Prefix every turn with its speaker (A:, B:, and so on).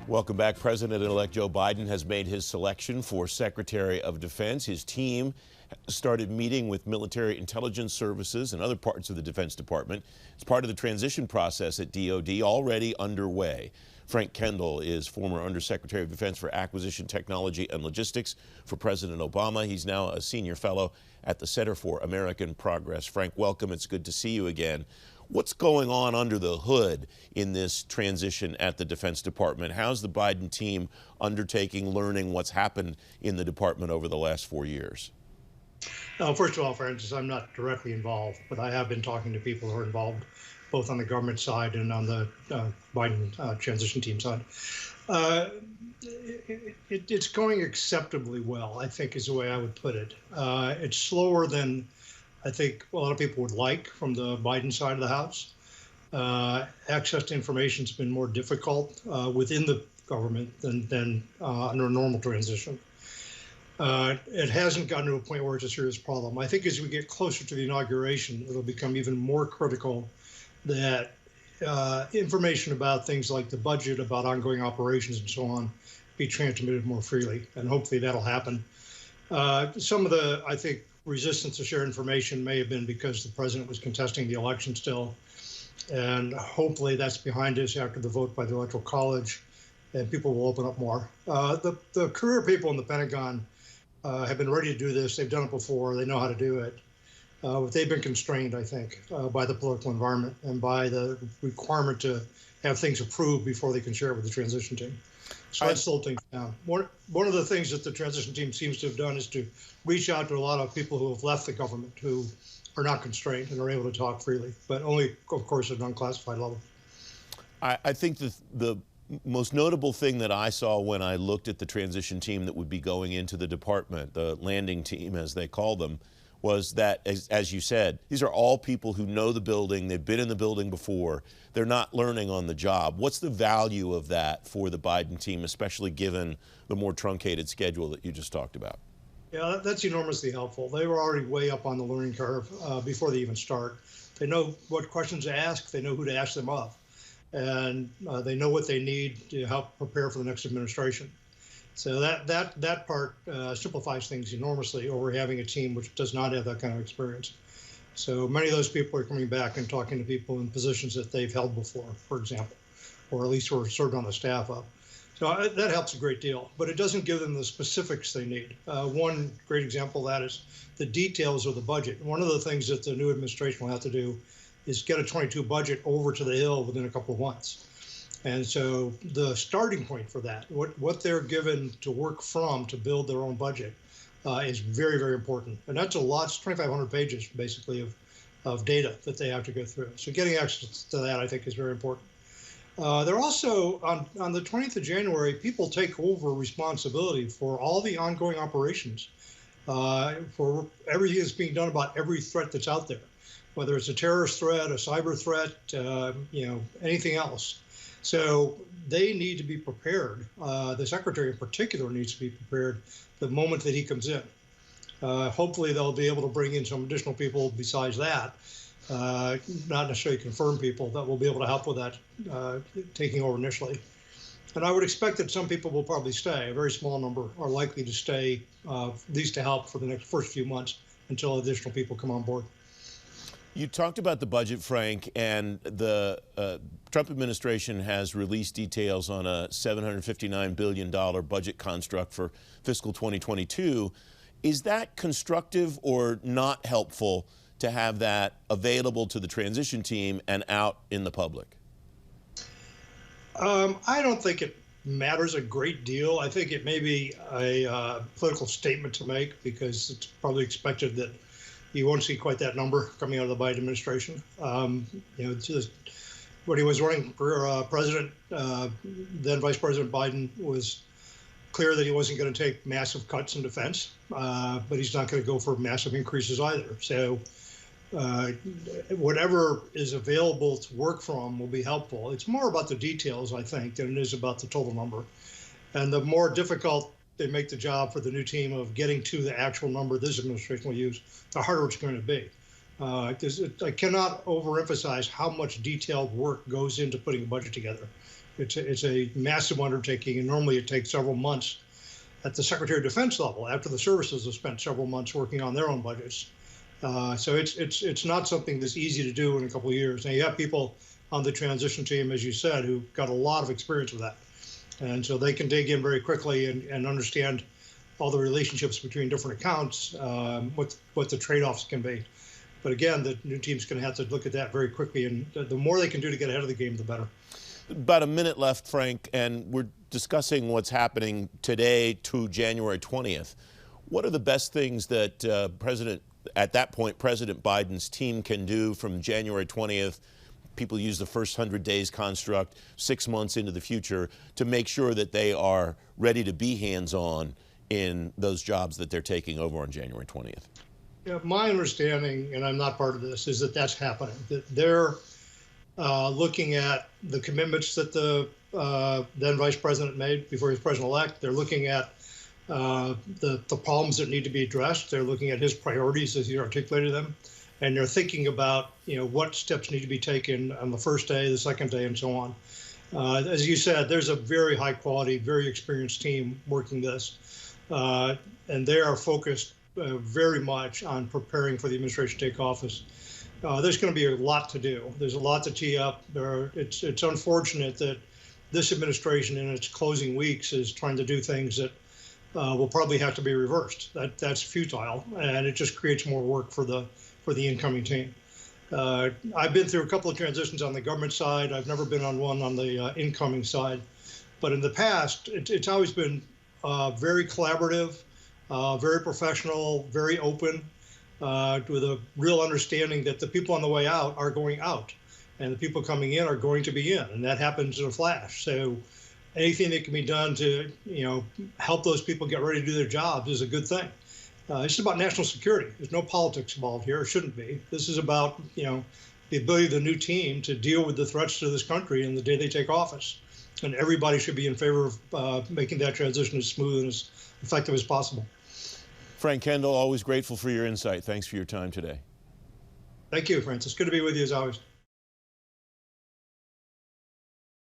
A: Welcome back. President-elect Joe Biden has made his selection for Secretary of Defense. His team started meeting with military intelligence services and other parts of the Defense Department. It's part of the transition process at DOD already underway. Frank Kendall is former Undersecretary of Defense for Acquisition Technology and Logistics for President Obama. He's now a senior fellow at the Center for American Progress. Frank, welcome. It's good to see you again. What's going on under the hood in this transition at the Defense Department? How's the Biden team undertaking learning what's happened in the department over the last 4 years?
B: First of all, Francis, I'm not directly involved, but I have been talking to people who are involved both on the government side and on the Biden transition team side. It's going acceptably well, I think is the way I would put it. It's slower than I think a lot of people would like from the Biden side of the house. Access to information has been more difficult within the government than under a normal transition. It hasn't gotten to a point where it's a serious problem. I think as we get closer to the inauguration, it'll become even more critical that information about things like the budget, about ongoing operations and so on, be transmitted more freely, and hopefully that'll happen. Some of the, I think, resistance to share information may have been because the president was contesting the election still, and hopefully that's behind us after the vote by the Electoral College, and people will open up more. The career people in the Pentagon have been ready to do this. They've done it before. They know how to do it. But they've been constrained, I think, by the political environment and by the requirement to have things approved before they can share it with the transition team. So that slowed things down. One of the things that the transition team seems to have done is to reach out to a lot of people who have left the government who are not constrained and are able to talk freely, but only, of course, at an unclassified level.
A: I think the most notable thing that I saw when I looked at the transition team that would be going into the department, the landing team as they call them, was that, as you said, these are all people who know the building, they've been in the building before, they're not learning on the job. What's the value of that for the Biden team, especially given the more truncated schedule that you just talked about?
B: Yeah, that's enormously helpful. They were already way up on the learning curve before they even start. They know what questions to ask, they know who to ask them of, and they know what they need to help prepare for the next administration. So that part simplifies things enormously over having a team which does not have that kind of experience. So many of those people are coming back and talking to people in positions that they've held before, for example, or at least were served on the staff of. So that helps a great deal, but it doesn't give them the specifics they need. One great example of that is the details of the budget. One of the things that the new administration will have to do is get a 22 budget over to the Hill within a couple of months. And so the starting point for that, what they're given to work from to build their own budget is very, very important. And that's a lot, it's 2,500 pages basically of data that they have to go through. So getting access to that, I think, is very important. They're also, on the 20th of January, people take over responsibility for all the ongoing operations, for everything that's being done about every threat that's out there, whether it's a terrorist threat, a cyber threat, anything else. So they need to be prepared. The secretary in particular needs to be prepared the moment that he comes in. Hopefully they'll be able to bring in some additional people besides that, not necessarily confirmed people that will be able to help with that taking over initially. And I would expect that some people will probably stay. A very small number are likely to stay, at least to help for the first few months until additional people come on board.
A: You talked about the budget, Frank, and the Trump administration has released details on a $759 billion budget construct for fiscal 2022. Is that constructive or not helpful to have that available to the transition team and out in the public?
B: I don't think it matters a great deal. I think it may be a political statement to make because it's probably expected that you won't see quite that number coming out of the Biden administration. Just when he was running for president, then Vice President Biden was clear that he wasn't going to take massive cuts in defense, but he's not going to go for massive increases either. So whatever is available to work from will be helpful. It's more about the details, I think, than it is about the total number. And the more difficult they make the job for the new team of getting to the actual number this administration will use, the harder it's going to be. I cannot overemphasize how much detailed work goes into putting a budget together. It's a massive undertaking, and normally it takes several months at the Secretary of Defense level, after the services have spent several months working on their own budgets. So it's not something that's easy to do in a couple of years. Now, you have people on the transition team, as you said, who got a lot of experience with that. And so they can dig in very quickly and understand all the relationships between different accounts, what the trade-offs can be. But again, the new team's going to have to look at that very quickly, and the more they can do to get ahead of the game, the better.
A: About a minute left, Frank, and we're discussing what's happening today to January 20th. What are the best things that at that point, President Biden's team can do from January 20th? People use the first 100 days construct, 6 months into the future, to make sure that they are ready to be hands-on in those jobs that they're taking over on January 20th.
B: Yeah, my understanding, and I'm not part of this, is that that's happening, that they're looking at the commitments that the then Vice President made before he was President-elect. They're looking at the problems that need to be addressed. They're looking at his priorities as he articulated them. And they're thinking about, what steps need to be taken on the first day, the second day, and so on. As you said, there's a very high quality, very experienced team working this. And they are focused very much on preparing for the administration to take office. There's going to be a lot to do. There's a lot to tee up. It's unfortunate that this administration in its closing weeks is trying to do things that will probably have to be reversed. That's futile, and it just creates more work for the incoming team. I've been through a couple of transitions on the government side. I've never been on one on the incoming side. But in the past, it's always been very collaborative, very professional, very open, with a real understanding that the people on the way out are going out, and the people coming in are going to be in, and that happens in a flash. So anything that can be done to, help those people get ready to do their jobs is a good thing. It's about national security. There's no politics involved here. It shouldn't be. This is about, the ability of the new team to deal with the threats to this country in the day they take office. And everybody should be in favor of making that transition as smooth and as effective as possible.
A: Frank Kendall, always grateful for your insight. Thanks for your time today.
B: Thank you, Francis. Good to be with you as always.